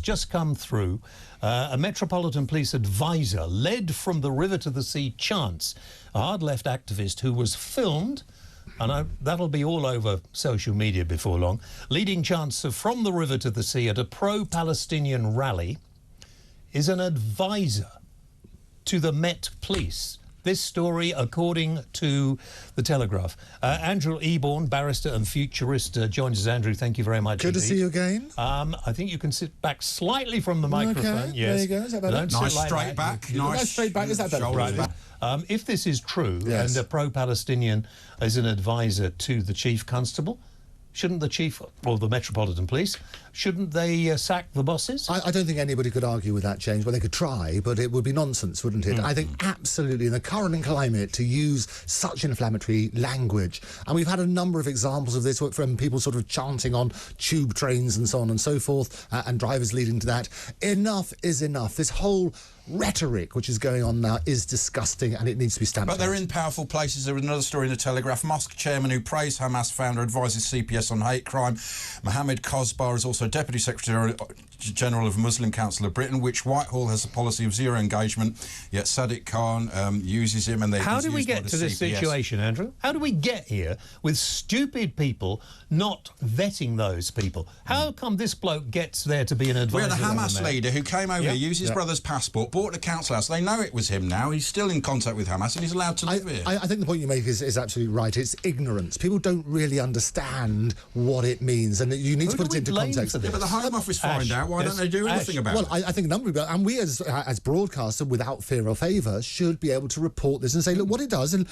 just come through. A Metropolitan Police advisor led from the river to the sea chants, a hard-left activist who was filmed, and that'll be all over social media before long, leading chants of from the river to the sea at a pro-Palestinian rally, is an advisor to the Met Police. This story, according to The Telegraph. Andrew Eborn, barrister and futurist, joins us. Andrew, thank you very much. Good to see you again. I think you can sit back slightly from the microphone. Okay, yes. there you go. Is that better? Nice straight back. Nice straight back. Is that better? Right. If this is true, yes, and a pro-Palestinian is an advisor to the chief constable, shouldn't the chief, or the Metropolitan Police, shouldn't they sack the bosses? I don't think anybody could argue with that change. Well, they could try, but it would be nonsense, wouldn't it? I think absolutely in the current climate to use such inflammatory language. And we've had a number of examples of this from people sort of chanting on tube trains and so on and so forth, and drivers leading to that. Enough is enough. This whole rhetoric which is going on now is disgusting, and it needs to be stamped out. But they're in powerful places. There was another story in the Telegraph. Mosque chairman who praised Hamas founder advises CPS on hate crime. Mohammed Kosbar is also Deputy Secretary General of Muslim Council of Britain, which Whitehall has a policy of zero engagement, yet Sadiq Khan uses him. And how do we get to this situation, Andrew? How do we get here with stupid people not vetting those people? How come this bloke gets there to be an advisor? We had a Hamas leader who came over here, used his brother's passport, bought the council house. They know it was him now. He's still in contact with Hamas and he's allowed to live here. I think the point you make is absolutely right. It's ignorance. People don't really understand what it means, and you need to put it into context. Yeah, but the Home Office find out. Why don't they do anything about it? Well, I think a number of people, and we as broadcasters, without fear or favour, should be able to report this and say, look, what it does, and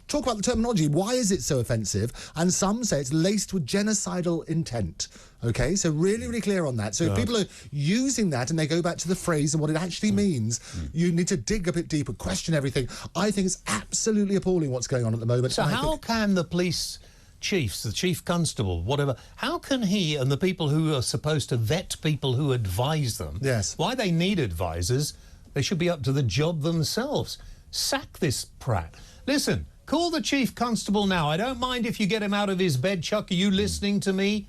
talk about the terminology. Why is it so offensive? And some say it's laced with genocidal intent. Okay, so really, really clear on that. So if people are using that and they go back to the phrase and what it actually means, you need to dig a bit deeper, question everything. I think it's absolutely appalling what's going on at the moment. So how can the police chiefs, the chief constable, whatever, how can he and the people who are supposed to vet people who advise them, why they need advisors, they should be up to the job themselves. Sack this prat. Listen, call the chief constable now. I don't mind if you get him out of his bed. Chuck, are you listening to me?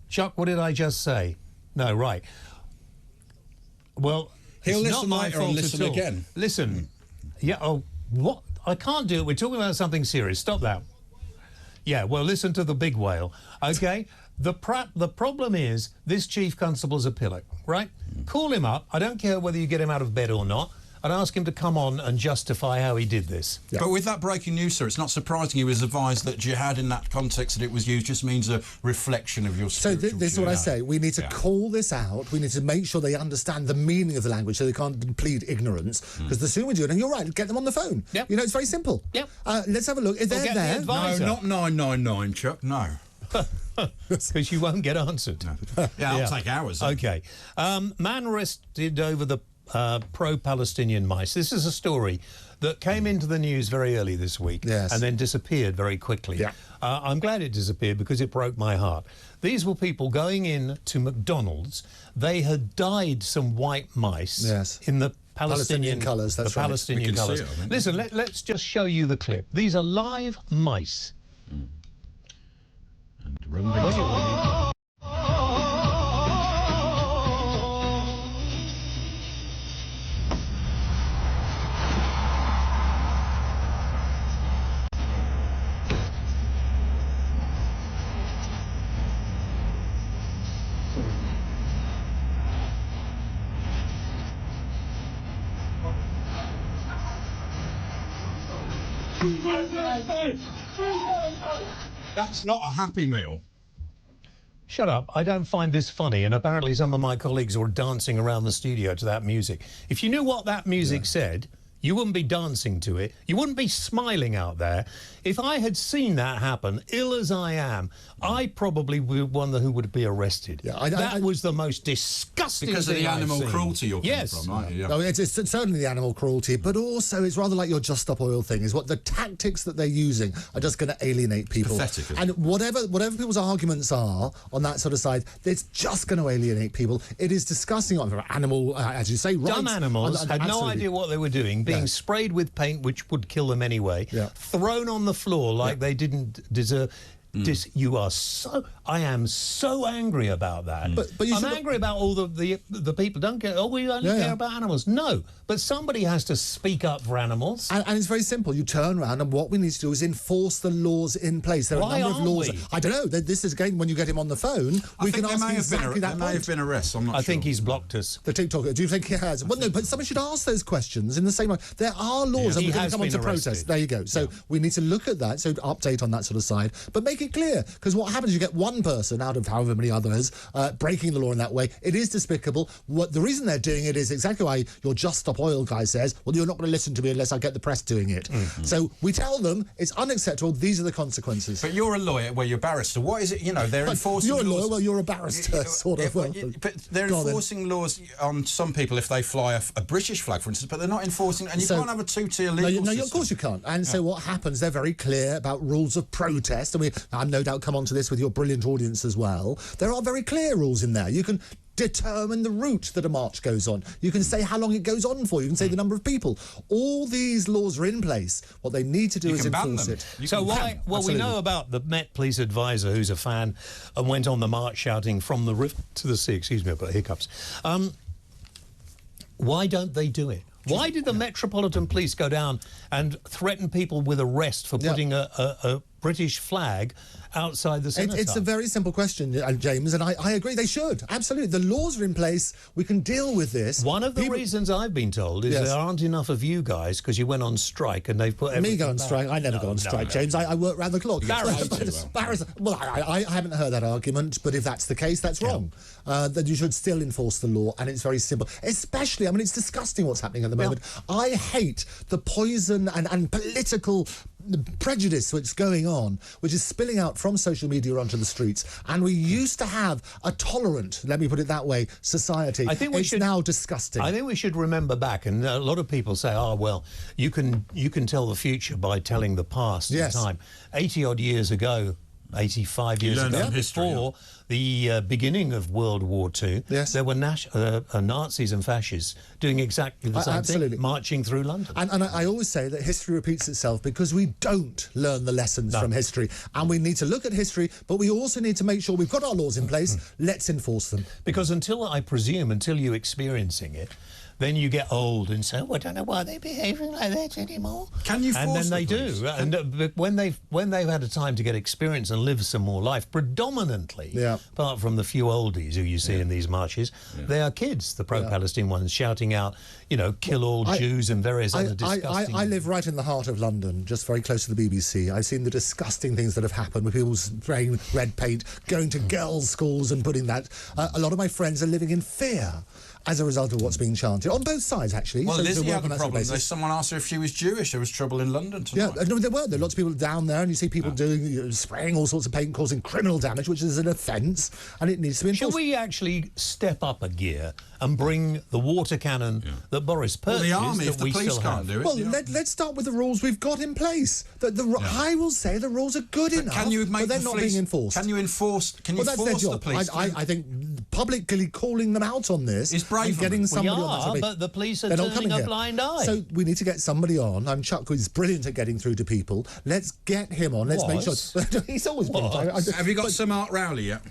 Chuck, what did I just say? No, right. Well, he'll listen not later and listen again. Listen. Yeah, oh, what? I can't do it. We're talking about something serious. Stop that. Yeah, well, listen to the big whale, okay? The problem is this chief constable's a pillock, right? Call him up. I don't care whether you get him out of bed or not, and ask him to come on and justify how he did this. Yeah. But with that breaking news, sir, it's not surprising he was advised that jihad in that context that it was used just means a reflection of your spiritual So this is what I say. We need to call this out. We need to make sure they understand the meaning of the language so they can't plead ignorance. Because the sooner we do it, and you're right, get them on the phone. Yep. You know, it's very simple. Yep. Let's have a look. Is there there? No, not 999, Chuck, no. Because you won't get answered. No. Yeah, I'll take hours. Okay. Man arrested over the pro-Palestinian mice. This is a story that came into the news very early this week and then disappeared very quickly. Yeah. I'm glad it disappeared because it broke my heart. These were people going in to McDonald's. They had dyed some white mice in the Palestinian colours. That's right. Palestinian colours. Listen, let's just show you the clip. These are live mice. And run That's not a Happy Meal. Shut up. I don't find this funny, and apparently some of my colleagues were dancing around the studio to that music. If you knew what that music said, you wouldn't be dancing to it. You wouldn't be smiling out there. If I had seen that happen, ill as I am, I probably would be one who would be arrested. Yeah, that was the most disgusting thing because of the animal I've cruelty you're coming yes. from, aren't you? Yeah. No, it's certainly the animal cruelty, but also it's rather like your Just Stop Oil thing, is what the tactics that they're using are just going to alienate people. Pathetic, isn't and whatever people's arguments are on that sort of side, it's just going to alienate people. It is disgusting. Animal, as you say, dumb animals had no idea what they were doing, being sprayed with paint which would kill them anyway, thrown on the floor like they didn't deserve. You are so. I am so angry about that. But I'm angry about all the people. Don't care. Oh, we only care about animals. No, but somebody has to speak up for animals. And it's very simple. You turn around, and what we need to do is enforce the laws in place. There are a number of laws. I don't know. This is again when you get him on the phone. We can ask exactly that. There may have been arrests. I'm not sure. I think he's blocked us. The TikToker. Do you think he has? Well, no. But somebody should ask those questions in the same way. There are laws, and we're going to come on to protest. There you go. So we need to look at that. So update on that sort of side, but make it clear, because what happens? You get one person out of however many others breaking the law in that way. It is despicable. The reason they're doing it is exactly why your Just Stop Oil guy says, well, you're not going to listen to me unless I get the press doing it. So we tell them it's unacceptable. These are the consequences. But you're a lawyer, well, you're a barrister. What is it? You know, they're enforcing You're a laws. lawyer, well, you're a barrister, sort of. But they're enforcing laws on some people if they fly a British flag, for instance, but they're not enforcing, and you can't have a two-tier legal system. Of course you can't. And so what happens, they're very clear about rules of protest, and I'll no doubt come on to this with your brilliant audience as well. There are very clear rules in there. You can determine the route that a march goes on. You can say how long it goes on for. You can say the number of people. All these laws are in place. What they need to do is enforce it. So why? Well, we know about the Met Police advisor who's a fan and went on the march shouting "From the river to the sea." Excuse me, I've got hiccups. Why don't they do it? Why did the Metropolitan Police go down and threaten people with arrest for putting a British flag outside the cenotaph? It's a very simple question, James, and I agree they should. Absolutely. The laws are in place. We can deal with this. One of the reasons I've been told is there aren't enough of you guys because you went on strike and they've put me go on strike. I never go on strike, James. I work round the clock. Well, I haven't heard that argument, but if that's the case, that's wrong. That you should still enforce the law, and it's very simple. Especially, I mean, it's disgusting what's happening at the moment. I hate the poison and political prejudice which is going on, which is spilling out from social media onto the streets. And we used to have a tolerant, let me put it that way, society. I think it's now disgusting. I think we should remember back, and a lot of people say, oh, well, you can tell the future by telling the past in time. 80-odd years ago, 85 years ago, before the beginning of World War II, there were Nazis and fascists doing exactly the same thing, marching through London. And I always say that history repeats itself because we don't learn the lessons from history. And we need to look at history, but we also need to make sure we've got our laws in place. Let's enforce them. Because until you're experiencing it, then you get old and say, oh, I don't know why they're behaving like that anymore. Can you force And then they do. And when they've had a time to get experience and live some more life, predominantly, apart from the few oldies who you see in these marches, they are kids, the pro-Palestine ones, shouting out, you know, kill all Jews and various other disgusting... I live right in the heart of London, just very close to the BBC. I've seen the disgusting things that have happened with people spraying red paint, going to girls' schools and putting that... a lot of my friends are living in fear as a result of what's being chanted, on both sides, actually. Well, Lizzie had a problem. Someone asked her if she was Jewish. There was trouble in London tonight. Yeah, no, there were. There are lots of people down there, and you see people doing, spraying all sorts of paint, causing criminal damage, which is an offence, and it needs to be enforced. Shall we actually step up a gear and bring the water cannon that Boris purchased? Well, the army, if the police can't do it. Well, let's start with the rules we've got in place. I will say the rules are good enough, but they're not being enforced. Can you enforce the police? I think publicly calling them out on this is brave. Getting somebody on that. But the police are turning a blind eye. So we need to get somebody on. Chuck is brilliant at getting through to people. Let's get him on. Let's make sure. He's always brilliant. Have you got Sir Mark Rowley yet?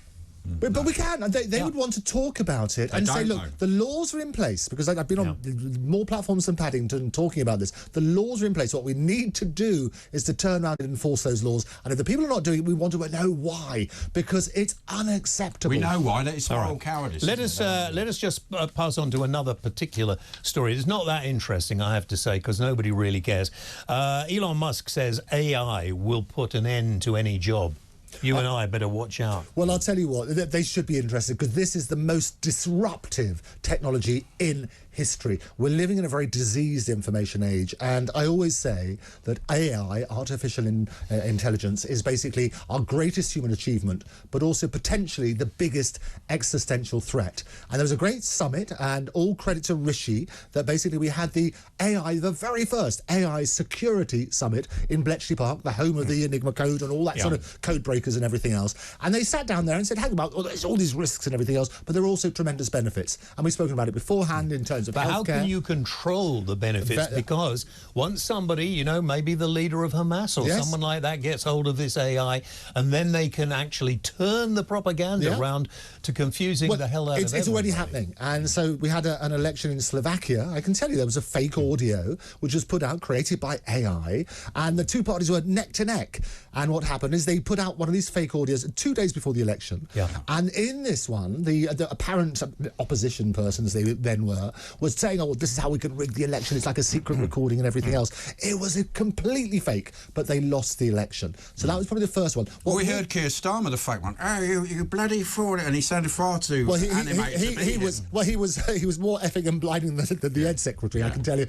But we can. They would want to talk about it and say, look, the laws are in place, because I've been on more platforms than Paddington talking about this. The laws are in place. What we need to do is to turn around and enforce those laws. And if the people are not doing it, we want to know why, because it's unacceptable. We know why. It's moral cowardice. Let us just pass on to another particular story. It's not that interesting, I have to say, because nobody really cares. Elon Musk says AI will put an end to any job. You and I better watch out. Well, I'll tell you what, they should be interested, because this is the most disruptive technology in history. We're living in a very diseased information age, and I always say that AI, artificial intelligence, is basically our greatest human achievement, but also potentially the biggest existential threat. And there was a great summit, and all credit to Rishi, that basically we had the very first AI security summit in Bletchley Park, the home of the Enigma code and all that sort of code breaking lawmakers and everything else, and they sat down there and said, hang about, there's all these risks and everything else, but there are also tremendous benefits. And we've spoken about it beforehand in terms of But healthcare. how can you control the benefits? Because once somebody, you know, maybe the leader of Hamas or someone like that gets hold of this AI, and then they can actually turn the propaganda around to confusing the hell out of everybody. It's already happening. And so we had an election in Slovakia. I can tell you there was a fake audio which was put out, created by AI, and the two parties were neck to neck. And what happened is they put out one of these fake audios 2 days before the election. And in this one, the apparent opposition persons they then were, was saying, oh, this is how we can rig the election. It's like a secret recording and everything else. It was completely fake, but they lost the election. So that was probably the first one. Well, we heard Keir Starmer, the fake one. Oh, you bloody fraud! And he sounded far too animated. He was more effing and blinding than the Ed Secretary, I can tell you.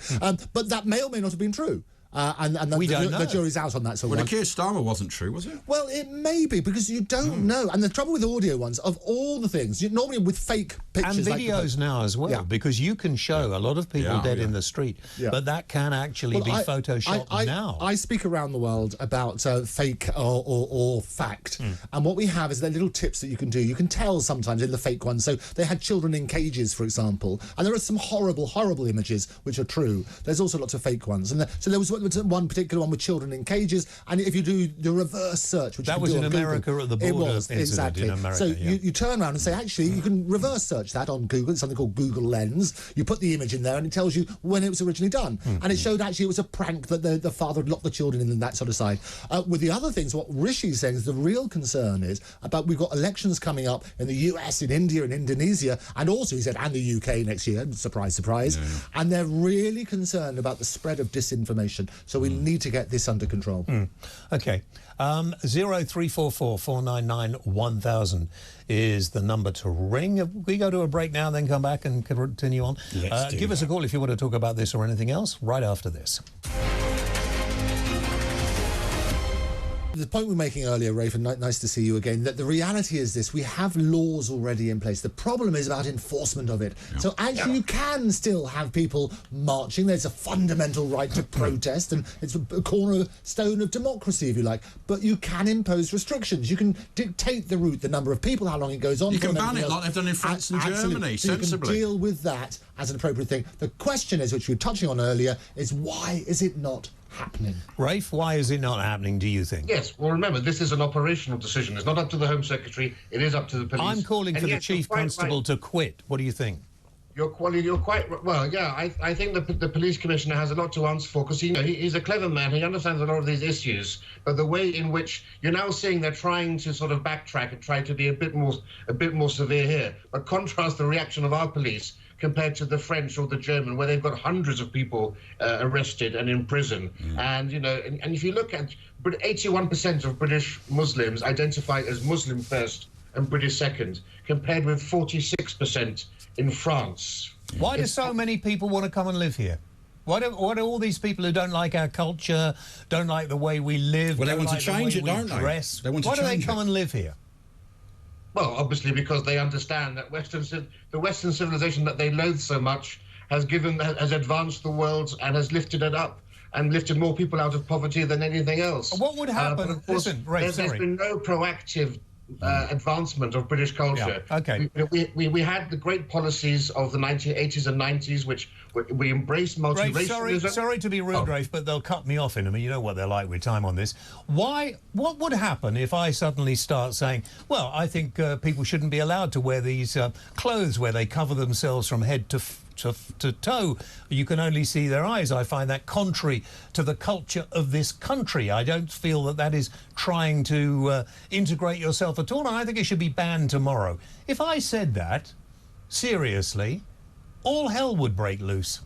But that may or may not have been true. And the jury's out on that sort of one. The Keir Starmer wasn't true, was it? Well, it may be, because you don't know. And the trouble with audio ones, of all the things, normally with fake pictures... And videos now as well, because you can show a lot of people dead in the street, but that can actually be photoshopped now. I speak around the world about fake or fact, and what we have is the little tips that you can do. You can tell sometimes in the fake ones. So they had children in cages, for example, and there are some horrible, horrible images which are true. There's also lots of fake ones. And so there was one particular one with children in cages, and if you do the reverse search, which that you was do in on America Google, at the border, it was exactly. In America, so you turn around and say, actually, you can reverse search that on Google. It's something called Google Lens. You put the image in there, and it tells you when it was originally done. And it showed actually it was a prank that the father had locked the children in, and that sort of side. With the other things, what Rishi's saying is the real concern is about we've got elections coming up in the US, in India, and Indonesia, and also he said, and the UK next year. Surprise, surprise. And they're really concerned about the spread of disinformation. So we need to get this under control. Okay. 0344 499 1000 is the number to ring. We go to a break now, then come back and continue on. Give us a call if you want to talk about this or anything else right after this. The point we were making earlier, Rafe, and nice to see you again, that the reality is this: we have laws already in place. The problem is about enforcement of it. So actually you can still have people marching. There's a fundamental right to protest, and it's a cornerstone of democracy, if you like. But you can impose restrictions. You can dictate the route, the number of people, how long it goes on. You can ban it like they've done in France and Germany, so sensibly. You can deal with that as an appropriate thing. The question is, which we were touching on earlier, is why is it not happening? Rafe, why is it not happening, do you think? Yes, well, remember, this is an operational decision. It's not up to the Home Secretary, it is up to the police. I'm calling for the Chief Constable to quit. What do you think? You're quite well. Yeah, I think the police commissioner has a lot to answer for, because he's a clever man. He understands a lot of these issues, but the way in which you're now seeing they're trying to sort of backtrack and try to be a bit more severe here. But contrast the reaction of our police compared to the French or the German, where they've got hundreds of people arrested and in prison. And and if you look at 81% of British Muslims identify as Muslim first and British second, compared with 46% in France. Why do so many people want to come and live here? Why do all these people who don't like our culture, don't like the way we live, well, they want to change it, don't they? Why do they come and live here? Well, obviously because they understand that the Western civilization that they loathe so much has advanced the world and has lifted it up and lifted more people out of poverty than anything else. What would happen? But of course, there's been no proactive advancement of British culture. Yeah, okay. We had the great policies of the 1980s and 90s, which we embraced multiracialism. Sorry to be rude, Rafe, but they'll cut me off in a minute. You know what they're like with time on this. What would happen if I suddenly start saying, well, I think people shouldn't be allowed to wear these clothes where they cover themselves from head to toe? You can only see their eyes. I find that contrary to the culture of this country. I don't feel that is trying to integrate yourself at all, and I think it should be banned tomorrow. If I said that, seriously, all hell would break loose.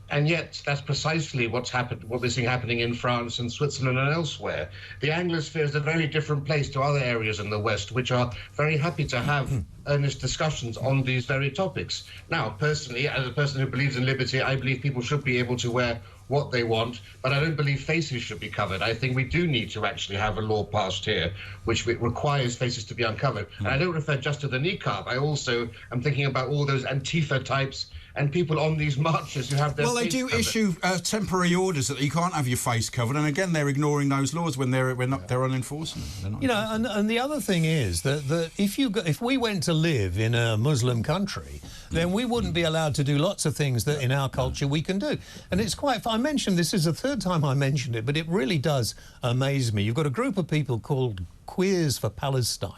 And yet, that's precisely what we're seeing happening in France and Switzerland and elsewhere. The Anglosphere is a very different place to other areas in the West, which are very happy to have earnest discussions on these very topics. Now, personally, as a person who believes in liberty, I believe people should be able to wear what they want, but I don't believe faces should be covered. I think we do need to actually have a law passed here which requires faces to be uncovered. And I don't refer just to the niqab. I also am thinking about all those Antifa types and people on these marches who have their Well, they face do covered. issue temporary orders that you can't have your face covered, and again, they're ignoring those laws when they're unenforcing them. They're not You know, and the other thing is that if we went to live in a Muslim country, then we wouldn't be allowed to do lots of things that in our culture we can do. And it's quite. I mentioned this is the third time I mentioned it, but it really does amaze me. You've got a group of people called Queers for Palestine.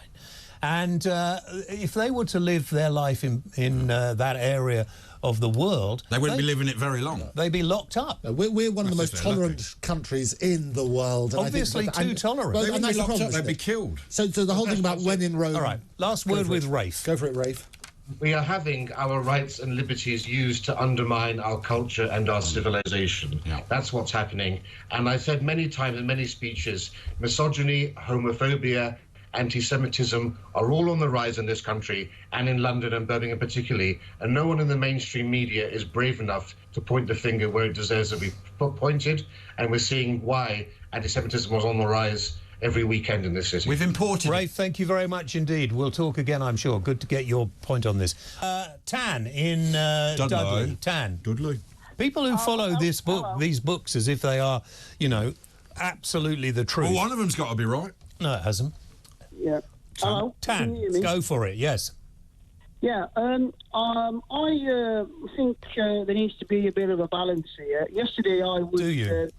And if they were to live their life in that area of the world, they wouldn't be living it very long. They'd be locked up. We're one of the most tolerant countries in the world. And Obviously, too tolerant. Well, They and wouldn't be that's the locked problem, up, they'd isn't be it? killed. So the whole thing about when in Rome. All right, last word with Rafe. Go for it, Rafe. We are having our rights and liberties used to undermine our culture and our civilization. Yeah. That's what's happening. And I said many times in many speeches, misogyny, homophobia, anti-Semitism are all on the rise in this country and in London and Birmingham particularly, and no one in the mainstream media is brave enough to point the finger where it deserves to be pointed, and we're seeing why anti-Semitism was on the rise every weekend in this city. We've imported Rafe, thank you very much indeed. We'll talk again, I'm sure. Good to get your point on this. Tan in Dudley. Tan. Dudley. People who follow these books as if they are, you know, absolutely the truth. Well, one of them's got to be right. No, it hasn't. Yeah. Hello. Can you hear Tan, me? go for it, yes. Yeah. I think there needs to be a bit of a balance here. Yesterday, I was. Do you?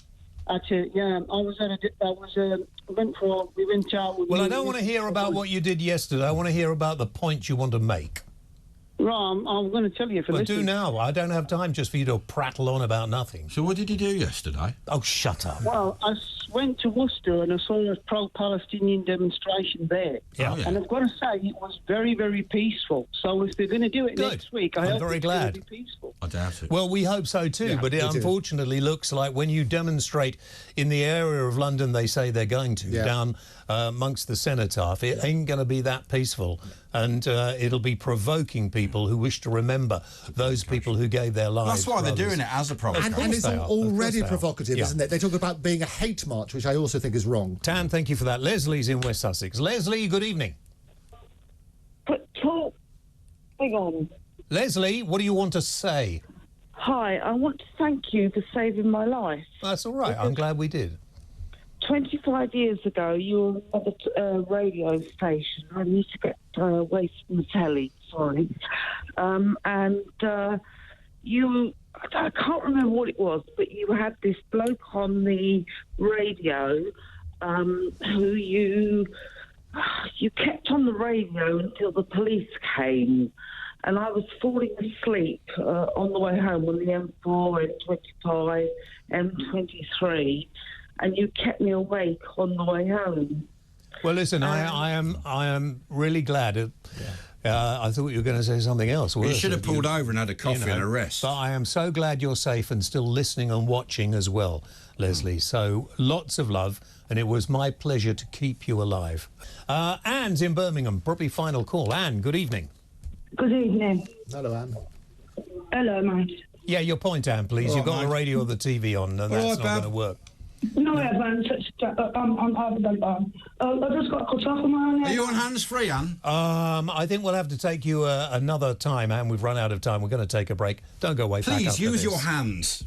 We went out. With Well, I don't want to hear about what you did yesterday. I want to hear about the point you want to make. Right, I'm going to tell you for Well, this. do now. I don't have time just for you to prattle on about nothing. So what did you do yesterday? Oh, shut up. Well, I went to Worcester and I saw a pro-Palestinian demonstration there. Yeah. Oh, yeah. And I've got to say, it was very, very peaceful. So if they're going to do it Good. next week, I I'm hope very it's going glad. to be peaceful. I doubt it. Well, we hope so too, Yeah, but it me too. unfortunately looks like when you demonstrate in the area of London they say they're going to, down amongst the cenotaph, it ain't going to be that peaceful. And it'll be provoking people who wish to remember those people who gave their lives. That's why for they're others. doing it as a provocation. And it's they are. Of already course they are. provocative, Yeah. isn't it? They talk about being a hate march, which I also think is wrong. Tan, thank you for that. Leslie's in West Sussex. Leslie, good evening. But talk. Hang on. Leslie, what do you want to say? Hi, I want to thank you for saving my life. That's all right. I'm glad we did. 25 years ago, you were at a radio station. I need to get away from the telly, sorry. You, I can't remember what it was, but you had this bloke on the radio who you kept on the radio until the police came. And I was falling asleep on the way home on the M4, M25, M23, and you kept me awake on the way home. Well, listen, I am really glad. I thought you were going to say something else. You should have pulled over and had a coffee and a rest. But I am so glad you're safe and still listening and watching as well, Leslie. So lots of love, and it was my pleasure to keep you alive. Anne's in Birmingham, probably final call. Anne, good evening. Good evening. Hello, Anne. Hello, mate. Yeah, your point, Anne, please. You've got the radio or the TV on, and that's not going to work. No, I haven't. I just got cut off of my... Are you on hands-free, Anne? I think we'll have to take you another time, Anne. We've run out of time. We're going to take a break. Don't go away. Please use your hands.